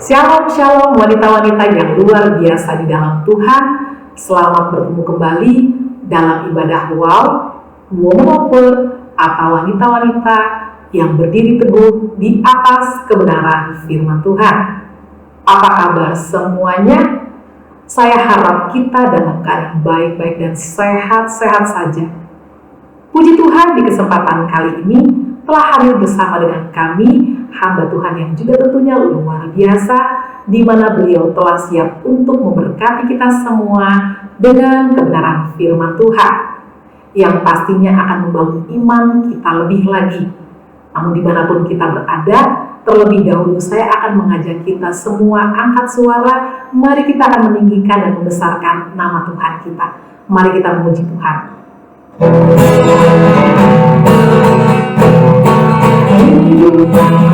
Shalom, shalom wanita-wanita yang luar biasa di dalam Tuhan. Selamat bertemu kembali dalam ibadah WOW, Woman of Word, atau wanita-wanita yang berdiri teguh di atas kebenaran firman Tuhan. Apa kabar semuanya? Saya harap kita dalam keadaan baik-baik dan sehat-sehat saja. Puji Tuhan, di kesempatan kali ini telah hadir bersama dengan kami, hamba Tuhan yang juga tentunya luar biasa, di mana beliau telah siap untuk memberkati kita semua dengan kebenaran firman Tuhan, yang pastinya akan membangun iman kita lebih lagi. Namun dimanapun kita berada, terlebih dahulu saya akan mengajak kita semua angkat suara. Mari kita akan meninggikan dan membesarkan nama Tuhan kita. Mari kita memuji Tuhan.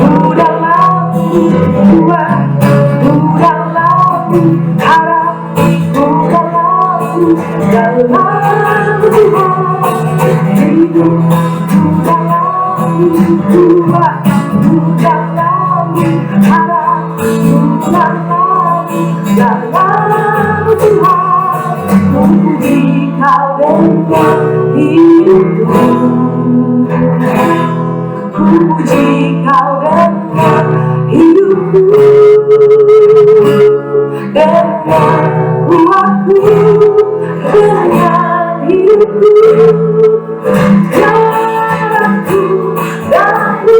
Udahlah, harap, udahlah, dalam Tuhan hidup, udahlah, harap, udahlah, dalam Tuhan memuji Kau dengan hidupku. Puji Kau dengan hidupku, dengan kuatku, dengan hidupku, darahku, darahku,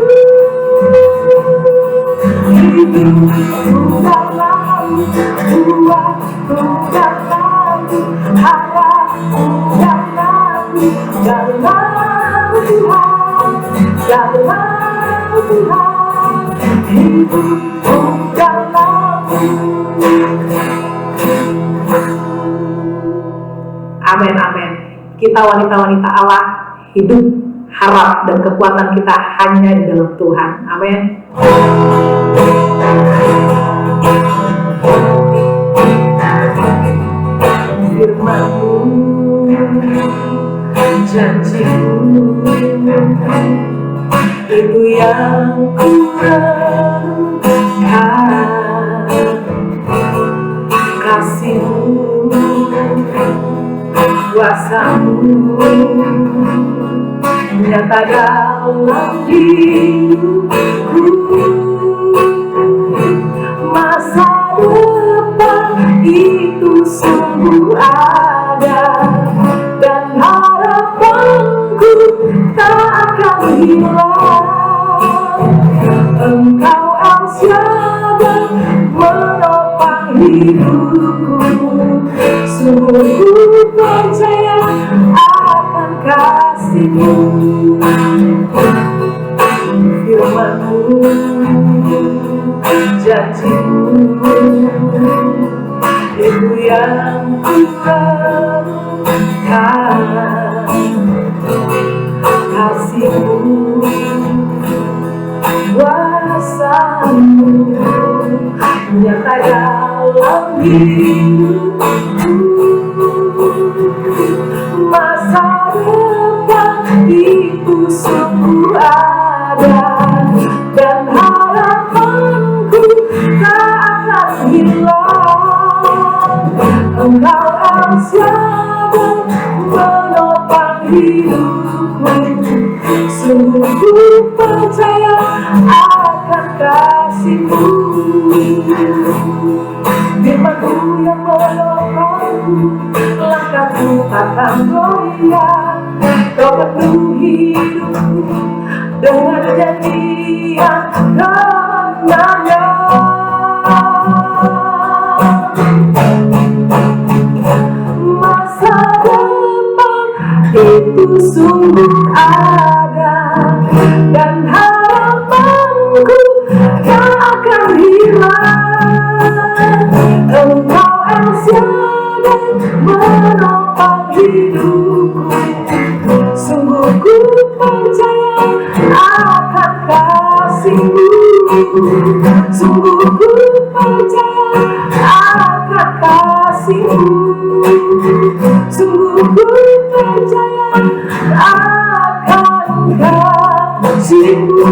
hidupku dalam kuatku dalam harapku dalam Tuhan, dalam Tuhan, hidupku dalam. Amin, amin. Kita wanita-wanita Allah, hidup, harap, dan kekuatan kita hanya di dalam Tuhan. Amin. Firman-Mu, janji-Mu, itu yang ku renungkan. Kasih-Mu, kuasa-Mu, nyata dalam hidupku. Masa depan itu sungguh ada, dan harapanku tak akan hilang. Engkau Al-Shaddai menopang hidupku. Sungguh ku percaya akan kasih-Mu. Firman-Mu, janji-Mu, itu yang ku renungkan. Kasih-Mu, kuasa-Mu, nyata dalam hidupku. Masa depan itu sungguh ada, dan harapanku tak akan hilang. Engkau Al-Shaddai menopang hidupku. Sungguh ku percaya akan kasih-Mu. Firman-Mu yang menopangku, langkahku takkan goyah. Kau penuhi hidupku dengan janji yang kebenarannya. Masa depan itu sungguh ada, dan harapanku tak akan hilang. Engkau Al-Shaddai menopang hidupku. Sungguh ku percaya akan kasih-Mu. Sungguh ku percaya akan kasih-Mu. Sungguh ku percaya akan kasih-Mu.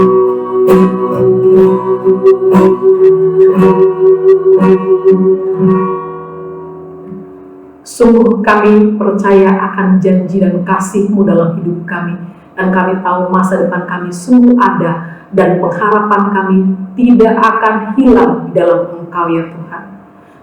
Sungguh kami percaya akan janji dan kasih-Mu dalam hidup kami. Dan kami tahu masa depan kami sungguh ada. Dan pengharapan kami tidak akan hilang di dalam Engkau ya Tuhan.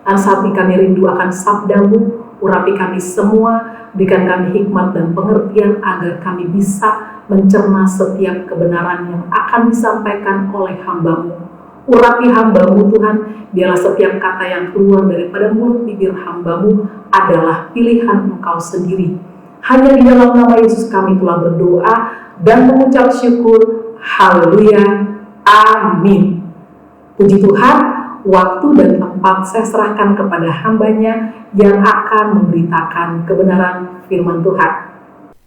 Dan saat ini kami rindu akan sabda-Mu. Urapi kami semua. Berikan kami hikmat dan pengertian agar kami bisa mencerna setiap kebenaran yang akan disampaikan oleh hamba-Mu. Urapi hamba-Mu Tuhan, biarlah setiap kata yang keluar daripada mulut bibir hamba-Mu adalah pilihan Engkau sendiri. Hanya di dalam nama Yesus kami telah berdoa dan mengucap syukur. Haleluya. Amin. Puji Tuhan, waktu dan tempat saya serahkan kepada hamba-Nya yang akan memberitakan kebenaran firman Tuhan.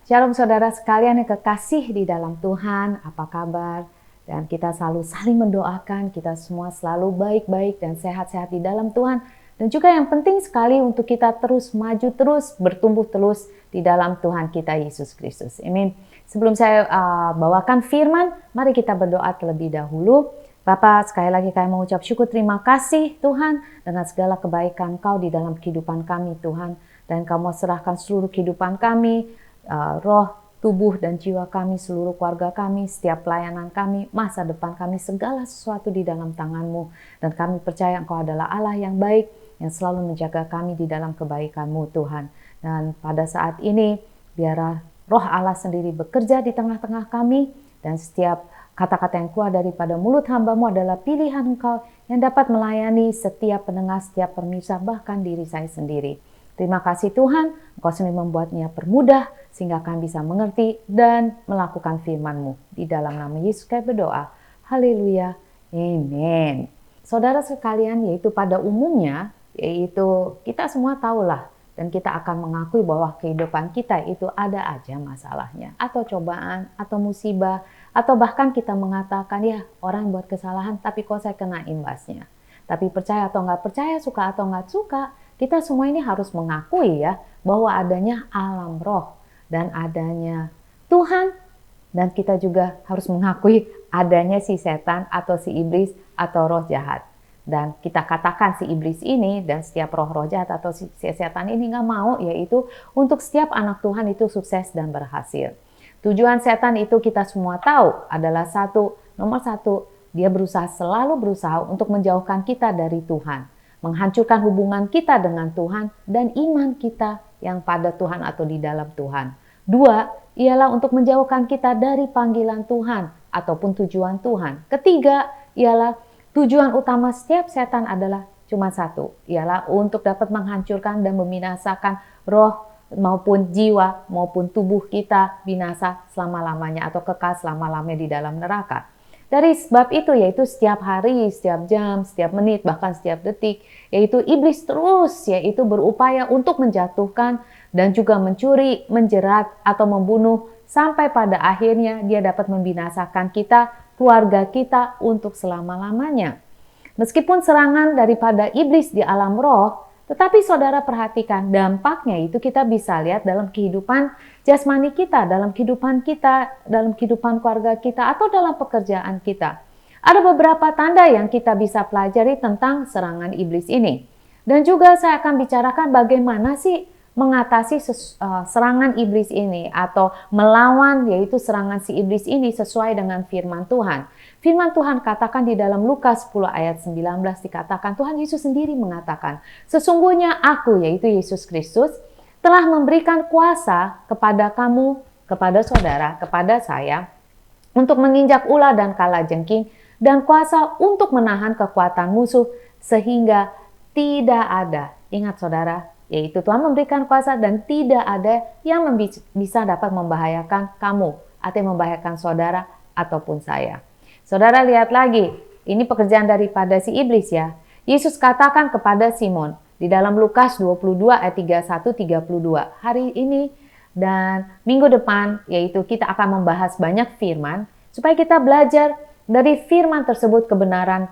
Shalom saudara sekalian yang kekasih di dalam Tuhan, apa kabar? Dan kita selalu saling mendoakan, kita semua selalu baik-baik dan sehat-sehat di dalam Tuhan. Dan juga yang penting sekali untuk kita terus maju terus, bertumbuh terus di dalam Tuhan kita Yesus Kristus. Amin. Sebelum saya bawakan firman, mari kita berdoa terlebih dahulu. Bapak, sekali lagi kami mengucap syukur terima kasih Tuhan dengan segala kebaikan Kau di dalam kehidupan kami Tuhan. Dan Kau serahkan seluruh kehidupan kami, roh, tubuh dan jiwa kami, seluruh keluarga kami, setiap pelayanan kami, masa depan kami, segala sesuatu di dalam tangan-Mu. Dan kami percaya Engkau adalah Allah yang baik, yang selalu menjaga kami di dalam kebaikan-Mu Tuhan. Dan pada saat ini, biarlah Roh Allah sendiri bekerja di tengah-tengah kami, dan setiap kata-kata yang keluar daripada mulut hamba-Mu adalah pilihan Engkau yang dapat melayani setiap pendengar, setiap pemirsa, bahkan diri saya sendiri. Terima kasih Tuhan, Engkau sendiri membuatnya permudah, sehingga kami bisa mengerti dan melakukan firman-Mu. Di dalam nama Yesus kami berdoa. Haleluya. Amin. Saudara sekalian, yaitu pada umumnya, yaitu kita semua tahulah, dan kita akan mengakui bahwa kehidupan kita itu ada aja masalahnya, atau cobaan, atau musibah, atau bahkan kita mengatakan, ya orang buat kesalahan, tapi kok saya kena imbasnya. Tapi percaya atau nggak percaya, suka atau nggak suka, kita semua ini harus mengakui ya, bahwa adanya alam roh, dan adanya Tuhan, dan kita juga harus mengakui adanya si setan, atau si iblis, atau roh jahat. Dan kita katakan si iblis ini dan setiap roh-roh jahat atau si setan ini nggak mau, yaitu untuk setiap anak Tuhan itu sukses dan berhasil. Tujuan setan itu kita semua tahu adalah nomor satu, dia selalu berusaha untuk menjauhkan kita dari Tuhan, menghancurkan hubungan kita dengan Tuhan dan iman kita yang pada Tuhan atau di dalam Tuhan. Dua, ialah untuk menjauhkan kita dari panggilan Tuhan ataupun tujuan Tuhan. Ketiga, ialah tujuan utama setiap setan adalah cuma satu, ialah untuk dapat menghancurkan dan membinasakan roh maupun jiwa maupun tubuh kita binasa selama-lamanya atau kekal selama-lamanya di dalam neraka. Dari sebab itu, yaitu setiap hari, setiap jam, setiap menit, bahkan setiap detik, yaitu iblis terus yaitu berupaya untuk menjatuhkan dan juga mencuri, menjerat atau membunuh sampai pada akhirnya dia dapat membinasakan kita, keluarga kita untuk selama-lamanya. Meskipun serangan daripada iblis di alam roh, tetapi saudara perhatikan dampaknya itu kita bisa lihat dalam kehidupan jasmani kita, dalam kehidupan keluarga kita, atau dalam pekerjaan kita. Ada beberapa tanda yang kita bisa pelajari tentang serangan iblis ini. Dan juga saya akan bicarakan bagaimana sih mengatasi serangan iblis ini atau melawan yaitu serangan si iblis ini sesuai dengan firman Tuhan. Firman Tuhan katakan di dalam Lukas 10 ayat 19 dikatakan, Tuhan Yesus sendiri mengatakan, sesungguhnya aku yaitu Yesus Kristus telah memberikan kuasa kepada kamu, kepada saudara, kepada saya untuk menginjak ular dan kalajengking dan kuasa untuk menahan kekuatan musuh sehingga tidak ada, ingat saudara, yaitu Tuhan memberikan kuasa dan tidak ada yang bisa dapat membahayakan kamu atau membahayakan saudara ataupun saya. Saudara lihat lagi, ini pekerjaan daripada si iblis ya. Yesus katakan kepada Simon di dalam Lukas 22 ayat 31-32. Hari ini dan minggu depan yaitu kita akan membahas banyak firman supaya kita belajar dari firman tersebut kebenaran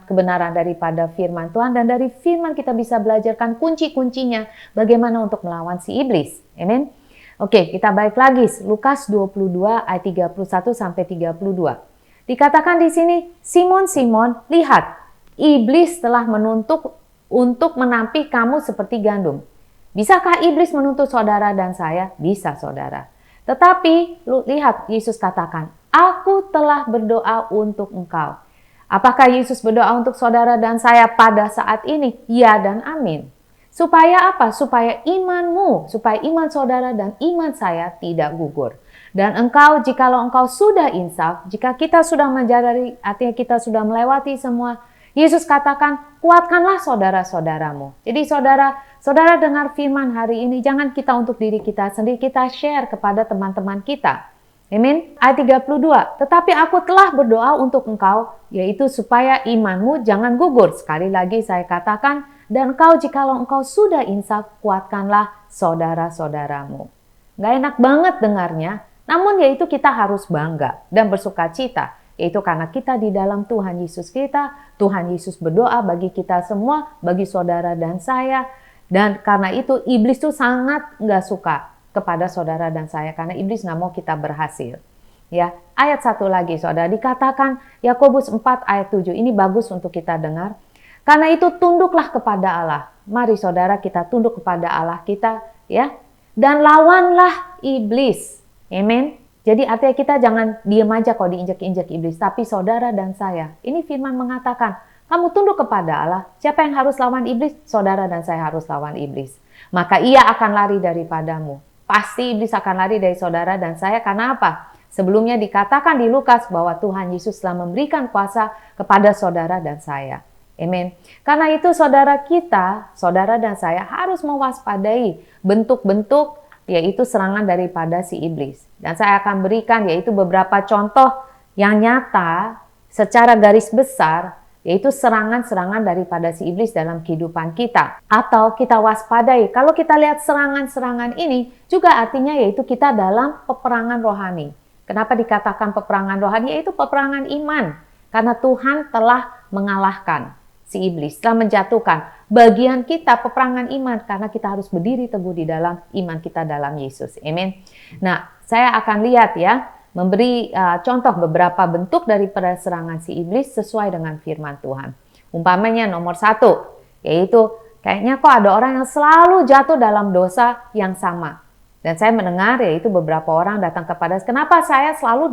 daripada firman Tuhan, dan dari firman kita bisa belajarkan kunci-kuncinya bagaimana untuk melawan si iblis. Amin. Oke, kita balik lagi Lukas 22 ayat 31 sampai 32. Dikatakan di sini, Simon, Simon, lihat, iblis telah menuntut untuk menampi kamu seperti gandum. Bisakah iblis menuntut saudara dan saya? Bisa, saudara. Tetapi lihat, Yesus katakan, aku telah berdoa untuk engkau. Apakah Yesus berdoa untuk saudara dan saya pada saat ini? Ya dan amin. Supaya apa? Supaya imanmu, supaya iman saudara dan iman saya tidak gugur. Dan engkau, jikalau engkau sudah insaf, jika kita sudah menjadi, artinya kita sudah melewati semua, Yesus katakan, kuatkanlah saudara-saudaramu. Jadi saudara dengar firman hari ini, jangan kita untuk diri kita sendiri, kita share kepada teman-teman kita. Amin. Ayat 32, tetapi aku telah berdoa untuk engkau, yaitu supaya imanmu jangan gugur. Sekali lagi saya katakan, dan engkau jikalau engkau sudah insaf, kuatkanlah saudara-saudaramu. Gak enak banget dengarnya, namun yaitu kita harus bangga dan bersuka cita. Yaitu karena kita di dalam Tuhan Yesus kita, Tuhan Yesus berdoa bagi kita semua, bagi saudara dan saya. Dan karena itu iblis tuh sangat gak suka kepada saudara dan saya, karena iblis gak mau kita berhasil. Ya, ayat 1 lagi saudara, dikatakan Yakobus 4 ayat 7, ini bagus untuk kita dengar. Karena itu tunduklah kepada Allah. Mari saudara kita tunduk kepada Allah kita, ya. Dan lawanlah iblis. Amin. Jadi artinya kita jangan diam aja kalau diinjak-injak iblis. Tapi saudara dan saya, ini firman mengatakan, kamu tunduk kepada Allah. Siapa yang harus lawan iblis? Saudara dan saya harus lawan iblis. Maka ia akan lari daripadamu. Pasti iblis akan lari dari saudara dan saya. Karena apa? Sebelumnya dikatakan di Lukas bahwa Tuhan Yesus telah memberikan kuasa kepada saudara dan saya. Amin. Karena itu saudara kita, saudara dan saya harus mewaspadai bentuk-bentuk yaitu serangan daripada si iblis. Dan saya akan berikan yaitu beberapa contoh yang nyata secara garis besar, yaitu serangan-serangan daripada si iblis dalam kehidupan kita. Atau kita waspadai, kalau kita lihat serangan-serangan ini juga artinya yaitu kita dalam peperangan rohani. Kenapa dikatakan peperangan rohani? Yaitu peperangan iman. Karena Tuhan telah mengalahkan si iblis, telah menjatuhkan bagian kita peperangan iman, karena kita harus berdiri teguh di dalam iman kita dalam Yesus. Amin. Nah, saya akan lihat ya, memberi contoh beberapa bentuk daripada serangan si iblis sesuai dengan firman Tuhan. Umpamanya nomor 1, yaitu kayaknya kok ada orang yang selalu jatuh dalam dosa yang sama. Dan saya mendengar yaitu beberapa orang datang kepada saya, kenapa saya selalu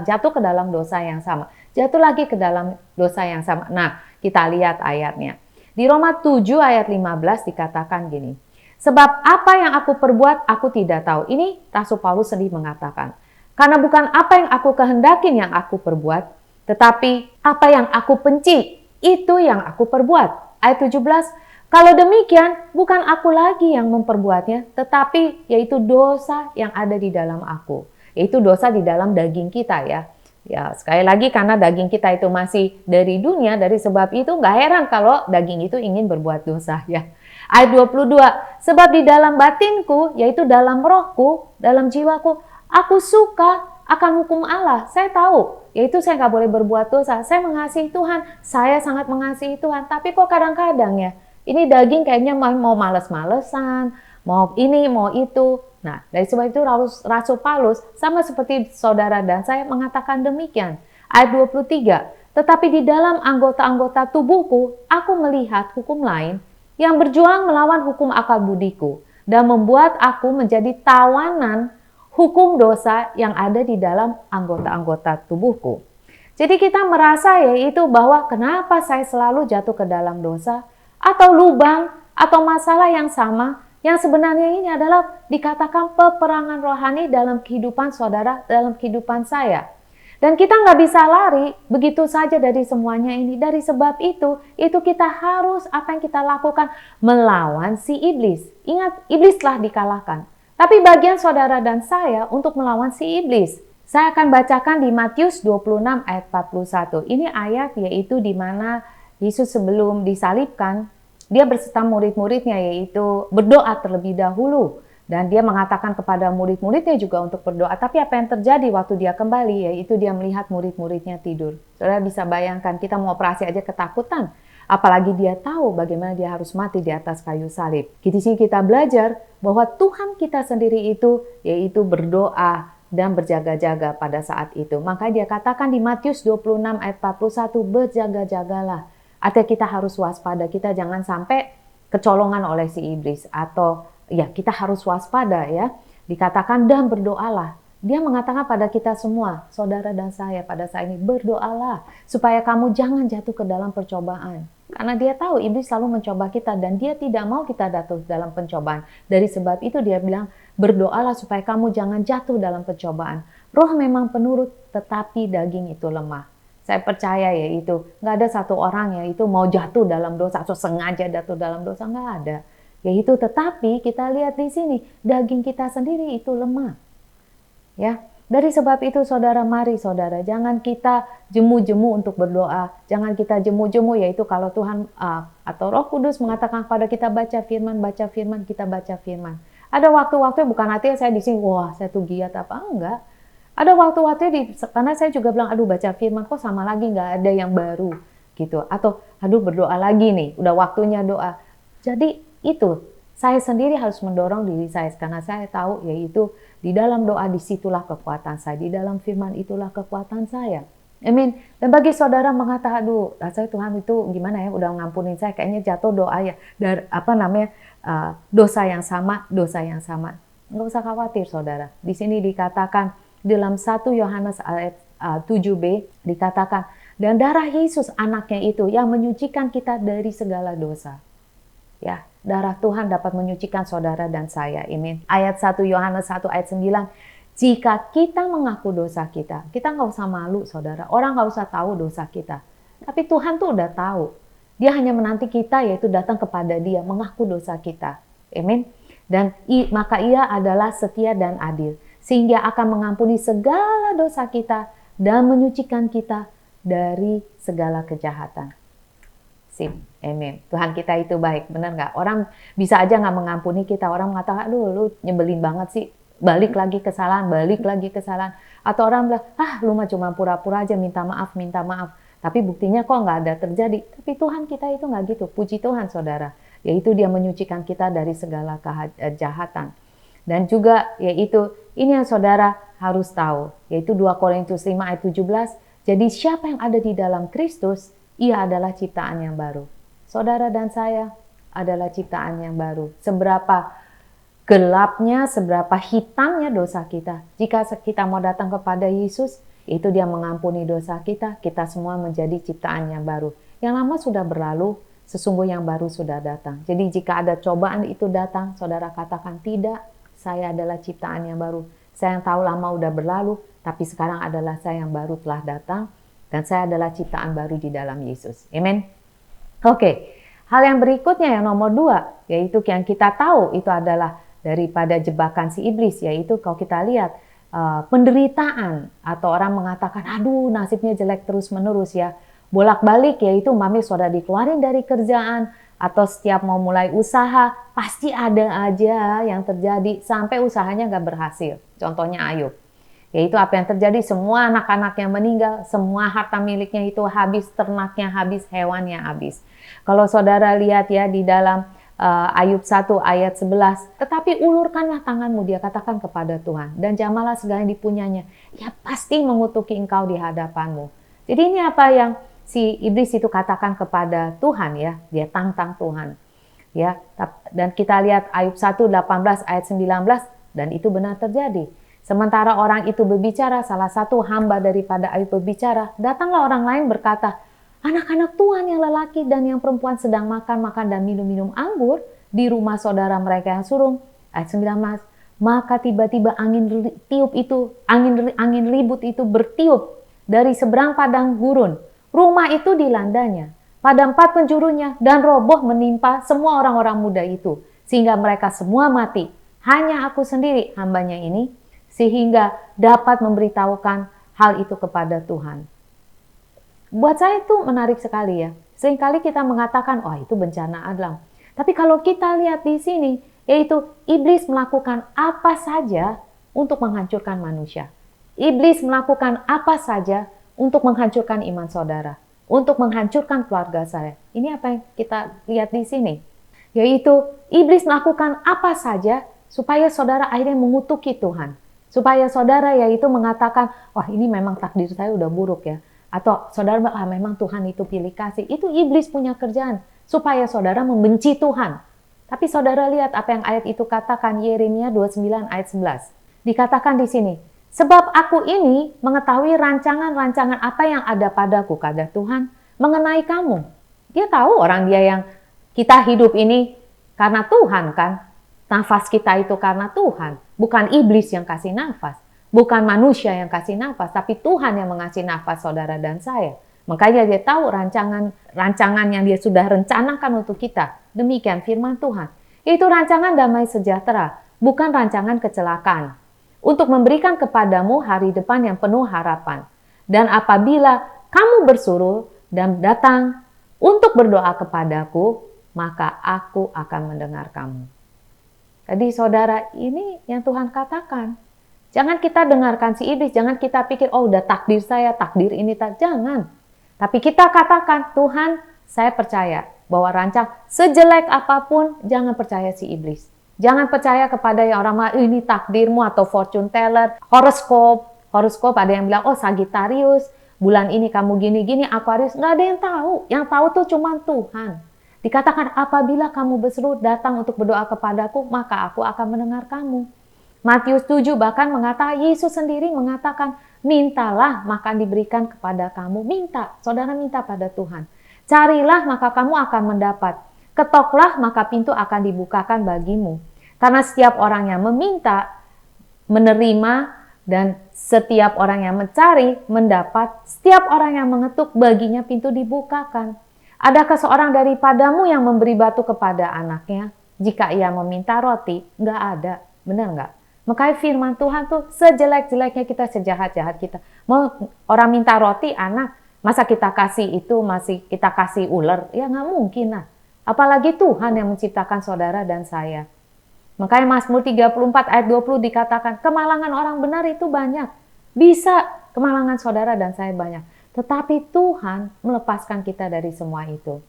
jatuh ke dalam dosa yang sama, jatuh lagi ke dalam dosa yang sama. Nah, kita lihat ayatnya. Di Roma 7 ayat 15 dikatakan gini, sebab apa yang aku perbuat aku tidak tahu. Ini Rasul Paulus sendiri mengatakan, karena bukan apa yang aku kehendakin yang aku perbuat, tetapi apa yang aku benci, itu yang aku perbuat. Ayat 17, kalau demikian bukan aku lagi yang memperbuatnya, tetapi yaitu dosa yang ada di dalam aku. Yaitu dosa di dalam daging kita ya. Ya, sekali lagi karena daging kita itu masih dari dunia, dari sebab itu nggak heran kalau daging itu ingin berbuat dosa ya. Ayat 22, sebab di dalam batinku, yaitu dalam rohku, dalam jiwaku, aku suka akan hukum Allah. Saya tahu, yaitu saya nggak boleh berbuat dosa. Saya mengasihi Tuhan, saya sangat mengasihi Tuhan. Tapi kok kadang-kadang ya, ini daging kayaknya mau males-malesan, mau ini, mau itu. Nah, dari sebab itu Rasul Paulus sama seperti saudara dan saya mengatakan demikian. Ayat 23, tetapi di dalam anggota-anggota tubuhku, aku melihat hukum lain yang berjuang melawan hukum akal budiku dan membuat aku menjadi tawanan hukum dosa yang ada di dalam anggota-anggota tubuhku. Jadi kita merasa yaitu bahwa kenapa saya selalu jatuh ke dalam dosa atau lubang atau masalah yang sama, yang sebenarnya ini adalah dikatakan peperangan rohani dalam kehidupan saudara, dalam kehidupan saya. Dan kita nggak bisa lari begitu saja dari semuanya ini. Dari sebab itu kita harus apa yang kita lakukan? Melawan si iblis. Ingat, iblis telah dikalahkan. Tapi bagian saudara dan saya untuk melawan si iblis. Saya akan bacakan di Matius 26 ayat 41. Ini ayat yaitu di mana Yesus sebelum disalibkan, dia berserta murid-muridnya yaitu berdoa terlebih dahulu. Dan dia mengatakan kepada murid-muridnya juga untuk berdoa. Tapi apa yang terjadi waktu dia kembali yaitu dia melihat murid-muridnya tidur. Saudara bisa bayangkan kita mau operasi aja ketakutan. Apalagi dia tahu bagaimana dia harus mati di atas kayu salib. Di sini kita belajar bahwa Tuhan kita sendiri itu yaitu berdoa dan berjaga-jaga pada saat itu. Maka dia katakan di Matius 26 ayat 41, berjaga-jagalah. Artinya kita harus waspada, kita jangan sampai kecolongan oleh si iblis, atau ya kita harus waspada ya. Dikatakan dan berdoalah. Dia mengatakan pada kita semua, saudara dan saya pada saat ini, berdoalah supaya kamu jangan jatuh ke dalam percobaan. Karena dia tahu iblis selalu mencoba kita dan dia tidak mau kita jatuh dalam pencobaan. Dari sebab itu dia bilang, berdoalah supaya kamu jangan jatuh dalam pencobaan. Roh memang penurut, tetapi daging itu lemah. Saya percaya ya itu, nggak ada satu orang ya itu mau jatuh dalam dosa atau sengaja jatuh dalam dosa, nggak ada. Yaitu tetapi kita lihat di sini daging kita sendiri itu lemah. Ya, dari sebab itu saudara, mari saudara, jangan kita jemu-jemu untuk berdoa, jangan kita jemu-jemu, yaitu kalau Tuhan atau Roh Kudus mengatakan kepada kita baca firman, kita baca firman. Ada waktu-waktu bukan artinya saya di sini, wah saya tuh giat apa enggak. Ada waktu-waktu karena saya juga bilang, aduh baca firman kok sama lagi nggak ada yang baru gitu, atau aduh berdoa lagi nih, udah waktunya doa. Jadi itu, saya sendiri harus mendorong diri saya karena saya tahu yaitu di dalam doa disitulah kekuatan saya, di dalam firman itulah kekuatan saya. Amin. Dan bagi saudara mengatakan, aduh rasanya Tuhan itu gimana ya, udah ngampunin saya, kayaknya jatuh doa ya dari dosa yang sama. Nggak usah khawatir saudara. Di sini dikatakan dalam 1 Yohanes ayat 7b dikatakan, dan darah Yesus anaknya itu yang menyucikan kita dari segala dosa. Ya, darah Tuhan dapat menyucikan saudara dan saya. Amin. Ayat 1 Yohanes 1 ayat 9. Jika kita mengaku dosa kita nggak usah malu saudara. Orang nggak usah tahu dosa kita. Tapi Tuhan tuh udah tahu. Dia hanya menanti kita yaitu datang kepada Dia, mengaku dosa kita. Amin. Dan maka Ia adalah setia dan adil, sehingga akan mengampuni segala dosa kita dan menyucikan kita dari segala kejahatan. Sip, amin. Tuhan kita itu baik, benar nggak? Orang bisa aja nggak mengampuni kita. Orang mengatakan, aduh lu nyebelin banget sih. Balik lagi kesalahan. Atau orang bilang, lu mah cuma pura-pura aja minta maaf. Tapi buktinya kok nggak ada terjadi. Tapi Tuhan kita itu nggak gitu. Puji Tuhan saudara. Yaitu Dia menyucikan kita dari segala kejahatan. Dan juga yaitu, ini yang saudara harus tahu. Yaitu 2 Korintus 5 ayat 17. Jadi siapa yang ada di dalam Kristus, Ia adalah ciptaan yang baru. Saudara dan saya adalah ciptaan yang baru. Seberapa gelapnya, seberapa hitamnya dosa kita. Jika kita mau datang kepada Yesus, itu Dia mengampuni dosa kita. Kita semua menjadi ciptaan yang baru. Yang lama sudah berlalu, sesungguhnya yang baru sudah datang. Jadi jika ada cobaan itu datang, saudara katakan, tidak, saya adalah ciptaan yang baru. Saya yang tahu lama udah berlalu, tapi sekarang adalah saya yang baru telah datang. Dan saya adalah ciptaan baru di dalam Yesus. Amin. Oke. Hal yang berikutnya yang nomor 2, yaitu yang kita tahu itu adalah daripada jebakan si iblis, yaitu kalau kita lihat penderitaan, atau orang mengatakan, aduh nasibnya jelek terus menerus ya. Bolak-balik, yaitu mami sudah dikeluarin dari kerjaan, atau setiap mau mulai usaha, pasti ada aja yang terjadi sampai usahanya nggak berhasil. Contohnya Ayub. Yaitu apa yang terjadi, semua anak-anaknya meninggal, semua harta miliknya itu habis, ternaknya habis, hewannya habis. Kalau saudara lihat ya di dalam Ayub 1 ayat 11, tetapi ulurkanlah tanganmu, dia katakan kepada Tuhan, dan jamalah segala yang dipunyanya, ia pasti mengutuki engkau di hadapanmu. Jadi ini apa yang si iblis itu katakan kepada Tuhan ya, dia tantang Tuhan. Ya, dan kita lihat Ayub 1 18 ayat 19, dan itu benar terjadi. Sementara orang itu berbicara, salah satu hamba daripada Ayub berbicara, datanglah orang lain berkata, anak-anak Tuhan yang lelaki dan yang perempuan sedang makan dan minum anggur di rumah saudara mereka yang surung. Ayat 19, maka tiba-tiba angin ribut itu bertiup dari seberang padang gurun. Rumah itu dilandanya pada 4 penjurunya dan roboh menimpa semua orang-orang muda itu, sehingga mereka semua mati. Hanya aku sendiri, hambanya ini, sehingga dapat memberitahukan hal itu kepada Tuhan. Buat saya itu menarik sekali ya. Seringkali kita mengatakan, oh itu bencana alam. Tapi kalau kita lihat di sini, yaitu iblis melakukan apa saja untuk menghancurkan manusia. Iblis melakukan apa saja untuk menghancurkan iman saudara, untuk menghancurkan keluarga saya. Ini apa yang kita lihat di sini. Yaitu iblis melakukan apa saja supaya saudara akhirnya mengutuki Tuhan. Supaya saudara yaitu mengatakan, wah ini memang takdir saya udah buruk ya. Atau saudara bilang, memang Tuhan itu pilih kasih. Itu iblis punya kerjaan, supaya saudara membenci Tuhan. Tapi saudara lihat apa yang ayat itu katakan, Yeremia 29 ayat 11. Dikatakan di sini, sebab aku ini mengetahui rancangan-rancangan apa yang ada padaku, kata Tuhan, mengenai kamu. Dia tahu orang dia yang kita hidup ini karena Tuhan kan. Nafas kita itu karena Tuhan. Bukan iblis yang kasih nafas. Bukan manusia yang kasih nafas. Tapi Tuhan yang mengasih nafas saudara dan saya. Makanya dia tahu rancangan yang dia sudah rencanakan untuk kita. Demikian firman Tuhan. Itu rancangan damai sejahtera. Bukan rancangan kecelakaan. Untuk memberikan kepadamu hari depan yang penuh harapan. Dan apabila kamu bersuruh dan datang untuk berdoa kepadaku, maka aku akan mendengar kamu. Jadi saudara, ini yang Tuhan katakan. Jangan kita dengarkan si iblis, jangan kita pikir, oh udah takdir saya, takdir ini, jangan. Tapi kita katakan, Tuhan, saya percaya bahwa rancang sejelek apapun, jangan percaya si iblis. Jangan percaya kepada yang orang ini takdirmu atau fortune teller, horoskop ada yang bilang, oh Sagittarius, bulan ini kamu gini-gini, Aquarius, nggak ada yang tahu. Yang tahu tuh cuma Tuhan. Dikatakan apabila kamu berseru datang untuk berdoa kepadaku, maka aku akan mendengar kamu. Matius 7 bahkan mengatakan, Yesus sendiri mengatakan, mintalah maka diberikan kepada kamu. Minta, saudara minta pada Tuhan. Carilah maka kamu akan mendapat. Ketoklah maka pintu akan dibukakan bagimu. Karena setiap orang yang meminta, menerima, dan setiap orang yang mencari, mendapat. Setiap orang yang mengetuk, baginya pintu dibukakan. Adakah seorang daripadamu yang memberi batu kepada anaknya jika ia meminta roti? Nggak ada, benar nggak? Makanya firman Tuhan tuh sejelek-jeleknya kita, sejahat-jahat kita. Mau orang minta roti anak, masa kita kasih itu masih kita kasih ular? Ya nggak mungkin lah. Apalagi Tuhan yang menciptakan saudara dan saya. Makanya Mazmur 34 ayat 20 dikatakan, kemalangan orang benar itu banyak. Bisa kemalangan saudara dan saya banyak. Tetapi Tuhan melepaskan kita dari semua itu.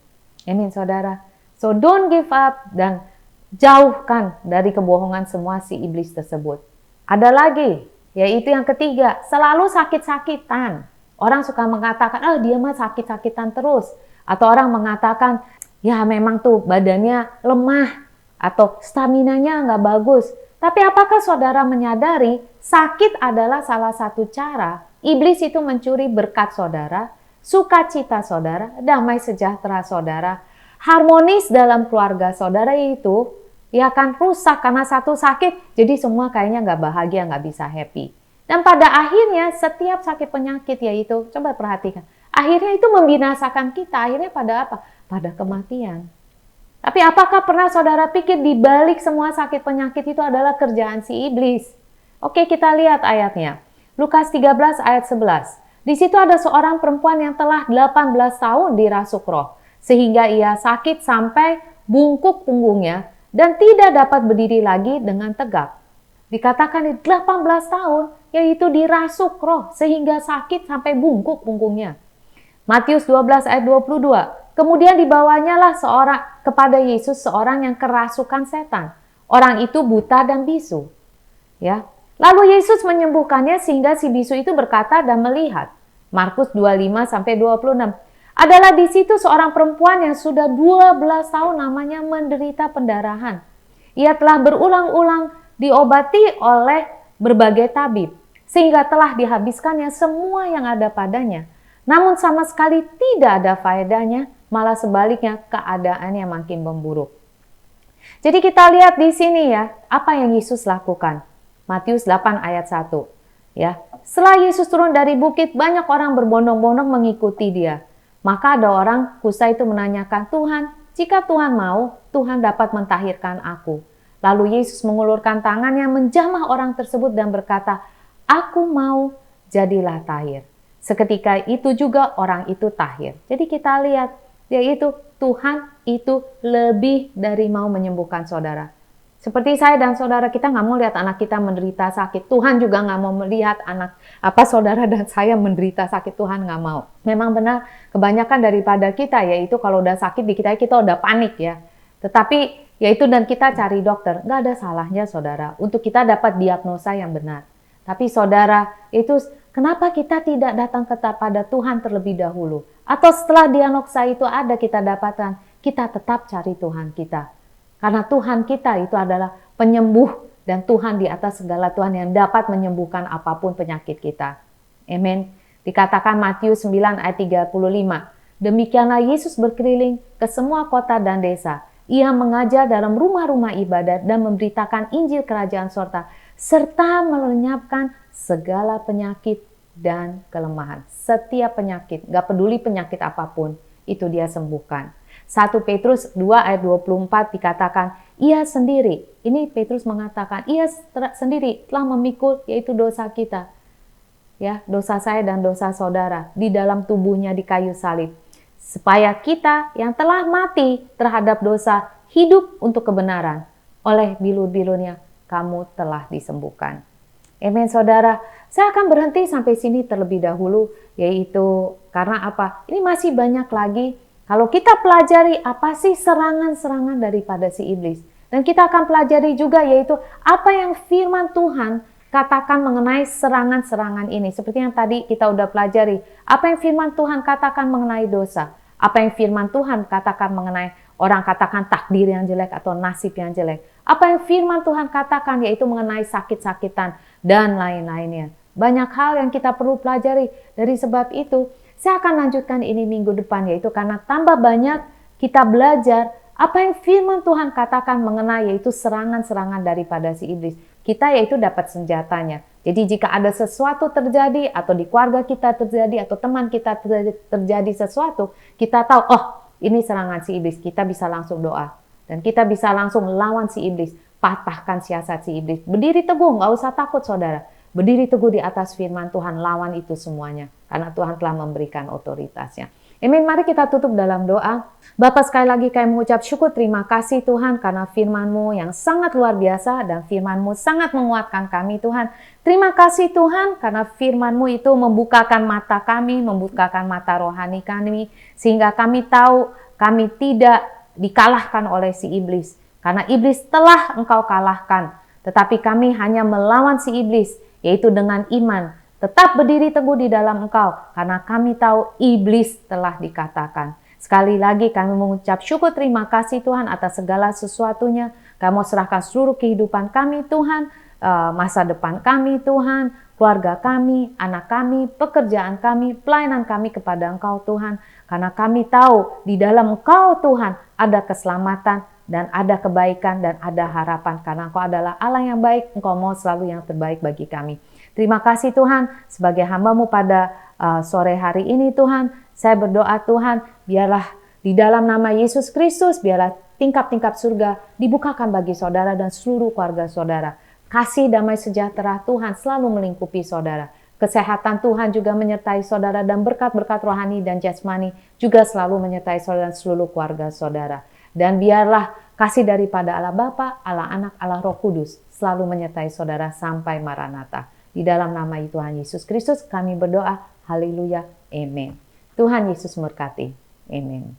Amin saudara. So don't give up dan jauhkan dari kebohongan semua si iblis tersebut. Ada lagi, yaitu yang ketiga, selalu sakit-sakitan. Orang suka mengatakan, dia mah sakit-sakitan terus. Atau orang mengatakan, ya memang tuh badannya lemah. Atau staminanya nggak bagus. Tapi apakah saudara menyadari sakit adalah salah satu cara iblis itu mencuri berkat saudara, sukacita saudara, damai sejahtera saudara, harmonis dalam keluarga saudara itu ya kan rusak karena satu sakit, jadi semua kayaknya nggak bahagia, nggak bisa happy. Dan pada akhirnya setiap sakit penyakit yaitu, coba perhatikan, akhirnya itu membinasakan kita, akhirnya pada apa? Pada kematian. Tapi apakah pernah saudara pikir di balik semua sakit penyakit itu adalah kerjaan si iblis? Oke, kita lihat ayatnya. Lukas 13 ayat 11. Di situ ada seorang perempuan yang telah 18 tahun dirasuk roh, sehingga ia sakit sampai bungkuk punggungnya dan tidak dapat berdiri lagi dengan tegak. Dikatakan di 18 tahun, yaitu dirasuk roh, sehingga sakit sampai bungkuk punggungnya. Matius 12 ayat 22. Kemudian dibawanyalah kepada Yesus seorang yang kerasukan setan. Orang itu buta dan bisu. Ya. Lalu Yesus menyembuhkannya sehingga si bisu itu berkata dan melihat. Markus 25-26. Adalah di situ seorang perempuan yang sudah 12 tahun namanya menderita pendarahan. Ia telah berulang-ulang diobati oleh berbagai tabib. Sehingga telah dihabiskannya semua yang ada padanya. Namun sama sekali tidak ada faedahnya, malah sebaliknya keadaannya makin memburuk. Jadi kita lihat di sini ya, apa yang Yesus lakukan. Matius 8 ayat 1. Ya, setelah Yesus turun dari bukit, banyak orang berbondong-bondong mengikuti dia. Maka ada orang kusa itu menanyakan, Tuhan, jika Tuhan mau, Tuhan dapat mentahirkan aku. Lalu Yesus mengulurkan tangannya, menjamah orang tersebut dan berkata, aku mau, jadilah tahir. Seketika itu juga orang itu tahir. Jadi kita lihat, yaitu Tuhan itu lebih dari mau menyembuhkan saudara. Seperti saya dan saudara, kita nggak mau lihat anak kita menderita sakit. Tuhan juga nggak mau melihat saudara dan saya menderita sakit. Tuhan nggak mau. Memang benar, kebanyakan daripada kita yaitu kalau udah sakit di kita udah panik ya. Tetapi yaitu dan kita cari dokter. Nggak ada salahnya saudara untuk kita dapat diagnosa yang benar. Tapi saudara itu Kenapa kita tidak datang kepada Tuhan terlebih dahulu? Atau setelah diagnosa itu ada kita dapatkan, kita tetap cari Tuhan kita. Karena Tuhan kita itu adalah penyembuh dan Tuhan di atas segala Tuhan yang dapat menyembuhkan apapun penyakit kita. Amin. Dikatakan Matius 9 ayat 35. Demikianlah Yesus berkeliling ke semua kota dan desa. Ia mengajar dalam rumah-rumah ibadat dan memberitakan Injil Kerajaan serta melenyapkan segala penyakit dan kelemahan. Setiap penyakit, gak peduli penyakit apapun, itu dia sembuhkan. 1 Petrus 2 ayat 24 dikatakan, ia sendiri, ini Petrus mengatakan, ia sendiri telah memikul yaitu dosa kita. Ya, dosa saya dan dosa saudara di dalam tubuhnya di kayu salib. Supaya kita yang telah mati terhadap dosa hidup untuk kebenaran. Oleh bilur-bilurnya kamu telah disembuhkan. Amin saudara. Saya akan berhenti sampai sini terlebih dahulu, yaitu karena apa? Ini masih banyak lagi. Kalau kita pelajari apa sih serangan-serangan daripada si iblis. Dan kita akan pelajari juga yaitu apa yang firman Tuhan katakan mengenai serangan-serangan ini. Seperti yang tadi kita udah pelajari. Apa yang firman Tuhan katakan mengenai dosa. Apa yang firman Tuhan katakan mengenai orang katakan takdir yang jelek atau nasib yang jelek. Apa yang firman Tuhan katakan yaitu mengenai sakit-sakitan dan lain-lainnya. Banyak hal yang kita perlu pelajari. Dari sebab itu, saya akan lanjutkan ini minggu depan yaitu karena tambah banyak kita belajar apa yang firman Tuhan katakan mengenai yaitu serangan-serangan daripada si iblis. Kita yaitu dapat senjatanya. Jadi jika ada sesuatu terjadi atau di keluarga kita terjadi atau teman kita terjadi sesuatu, kita tahu, oh ini serangan si iblis, kita bisa langsung doa. Dan kita bisa langsung lawan si iblis, patahkan siasat si iblis. Berdiri teguh, nggak usah takut saudara. Berdiri teguh di atas firman Tuhan, lawan itu semuanya. Karena Tuhan telah memberikan otoritasnya. Amin, mari kita tutup dalam doa. Bapa, sekali lagi kami mengucap syukur terima kasih Tuhan karena firman-Mu yang sangat luar biasa dan firman-Mu sangat menguatkan kami Tuhan. Terima kasih Tuhan karena firman-Mu itu membukakan mata kami, membukakan mata rohani kami. Sehingga kami tahu kami tidak dikalahkan oleh si iblis. Karena iblis telah Engkau kalahkan. Tetapi kami hanya melawan si iblis, yaitu dengan iman. Tetap berdiri teguh di dalam Engkau, karena kami tahu iblis telah dikatakan. Sekali lagi kami mengucap syukur terima kasih Tuhan atas segala sesuatunya. Kami serahkan seluruh kehidupan kami Tuhan, masa depan kami Tuhan, keluarga kami, anak kami, pekerjaan kami, pelayanan kami kepada Engkau Tuhan. Karena kami tahu di dalam Engkau Tuhan ada keselamatan dan ada kebaikan dan ada harapan. Karena Engkau adalah Allah yang baik, Engkau mau selalu yang terbaik bagi kami. Terima kasih Tuhan, sebagai hamba-Mu pada sore hari ini Tuhan, saya berdoa Tuhan, biarlah di dalam nama Yesus Kristus, biarlah tingkap-tingkap surga dibukakan bagi saudara dan seluruh keluarga saudara. Kasih damai sejahtera Tuhan selalu melingkupi saudara. Kesehatan Tuhan juga menyertai saudara dan berkat-berkat rohani dan jasmani juga selalu menyertai saudara dan seluruh keluarga saudara. Dan biarlah kasih daripada Allah Bapa, Allah Anak, Allah Roh Kudus selalu menyertai saudara sampai Maranatha. Di dalam nama Tuhan Yesus Kristus kami berdoa. Haleluya. Amin. Tuhan Yesus memberkati. Amin.